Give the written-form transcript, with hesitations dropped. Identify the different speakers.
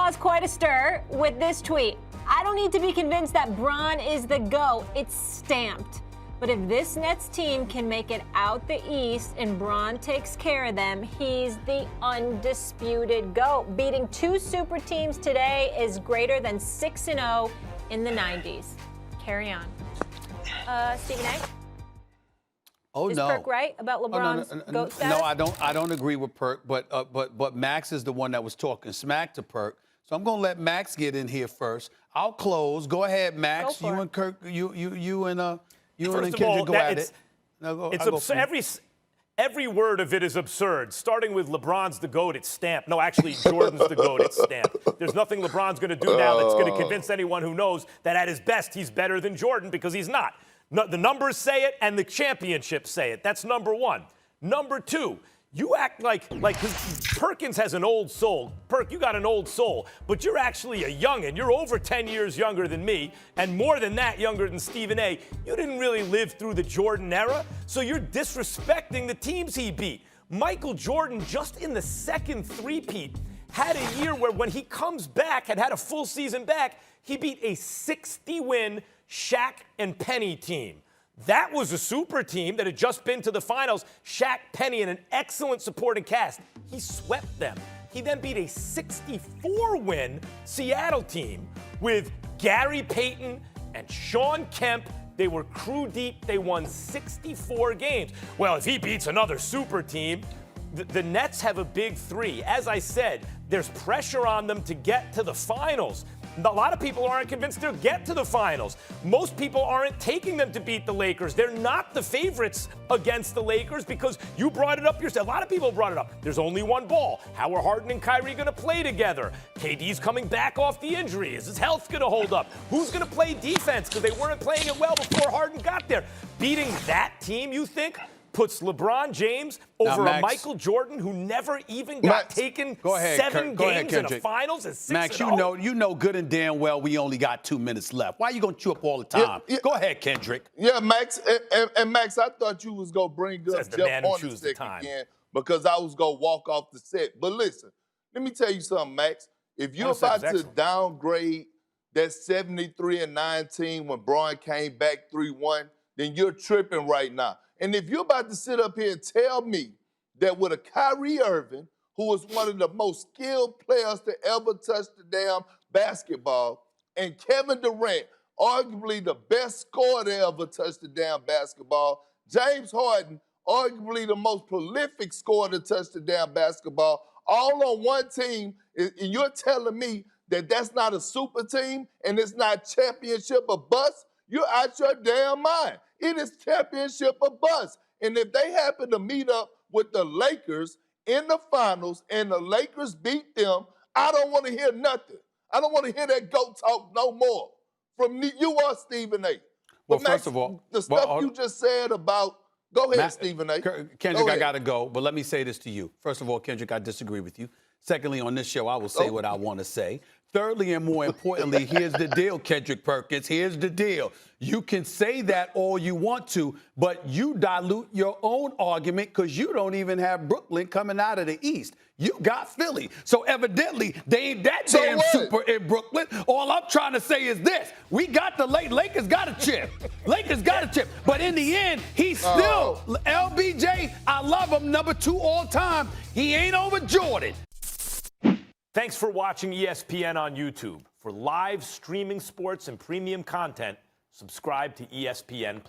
Speaker 1: caused quite a stir with this tweet. I don't need to be convinced that Bron is the GOAT. It's stamped. But if this Nets team can make it out the East and Bron takes care of them, he's the undisputed GOAT. Beating two super teams today is greater than 6-0 in the 90s. Carry on. Stephen A?
Speaker 2: Oh,
Speaker 1: Is
Speaker 2: no.
Speaker 1: Perk right about LeBron's GOAT status?
Speaker 2: No, I don't agree with Perk, but Max is the one that was talking smack to Perk. So I'm going to let Max get in here first. I'll close. Go ahead, Max.
Speaker 1: Go for
Speaker 2: you
Speaker 1: it.
Speaker 2: and Kirk, you and
Speaker 3: First of
Speaker 2: Kendrick
Speaker 3: all,
Speaker 2: go at it.
Speaker 3: It's absurd. Every word of it is absurd. Starting with LeBron's the GOAT, it's stamped. No, actually, Jordan's the GOAT, it's stamped. There's nothing LeBron's going to do now that's going to convince anyone who knows that at his best he's better than Jordan, because he's not. No, the numbers say it and the championships say it. That's number one. Number two, you act like Perkins has an old soul. Perk, you got an old soul, but you're actually a youngin'. You're over 10 years younger than me, and more than that, younger than Stephen A. You didn't really live through the Jordan era, so you're disrespecting the teams he beat. Michael Jordan, just in the second three-peat, had a year where when he comes back, had a full season back, he beat a 60-win Shaq and Penny team. That was a super team that had just been to the finals. Shaq, Penny, and an excellent supporting cast. He swept them. He then beat a 64-win Seattle team with Gary Payton and Sean Kemp. They were crew deep. They won 64 games. Well, if he beats another super team, the Nets have a big three. As I said, there's pressure on them to get to the finals. A lot of people aren't convinced they'll get to the finals. Most people aren't taking them to beat the Lakers. They're not the favorites against the Lakers because you brought it up yourself. A lot of people brought it up. There's only one ball. How are Harden and Kyrie going to play together? KD's coming back off the injury. Is his health going to hold up? Who's going to play defense because they weren't playing it well before Harden got there? Beating that team, you think, puts LeBron James over a Michael Jordan who never even got taken seven games in a finals at 6-0?
Speaker 2: Max, you know good and damn well we only got 2 minutes left. Why are you going to chew up all the time? Go ahead, Kendrick.
Speaker 4: Yeah, Max. And Max, I thought you was going to bring up Jeff Hornacek again because I was going to walk off the set. But listen, let me tell you something, Max. If you're about to downgrade that 73-19 when Bron came back 3-1, then you're tripping right now. And if you're about to sit up here and tell me that with a Kyrie Irving, who was one of the most skilled players to ever touch the damn basketball, and Kevin Durant, arguably the best scorer to ever touch the damn basketball, James Harden, arguably the most prolific scorer to touch the damn basketball, all on one team, and you're telling me that that's not a super team and it's not championship or bust, you're out your damn mind. It is championship or bust. And if they happen to meet up with the Lakers in the finals and the Lakers beat them, I don't want to hear nothing. I don't want to hear that GOAT talk no more from you or Stephen A.
Speaker 2: Well,
Speaker 4: but Max,
Speaker 2: first of all,
Speaker 4: the stuff you just said about, go ahead, Stephen A.
Speaker 2: Kendrick, I got to go, but let me say this to you. First of all, Kendrick, I disagree with you. Secondly, on this show, I will say what I want to say. Thirdly, and more importantly, here's the deal, Kendrick Perkins. Here's the deal. You can say that all you want to, but you dilute your own argument because you don't even have Brooklyn coming out of the East. You got Philly. So evidently, they ain't that damn super in Brooklyn. All I'm trying to say is this. We got the Lakers got a chip. Lakers got a chip. But in the end, he's still LBJ. I love him, number 2 all time. He ain't over Jordan.
Speaker 3: Thanks for watching ESPN on YouTube. For live streaming sports and premium content, subscribe to ESPN+.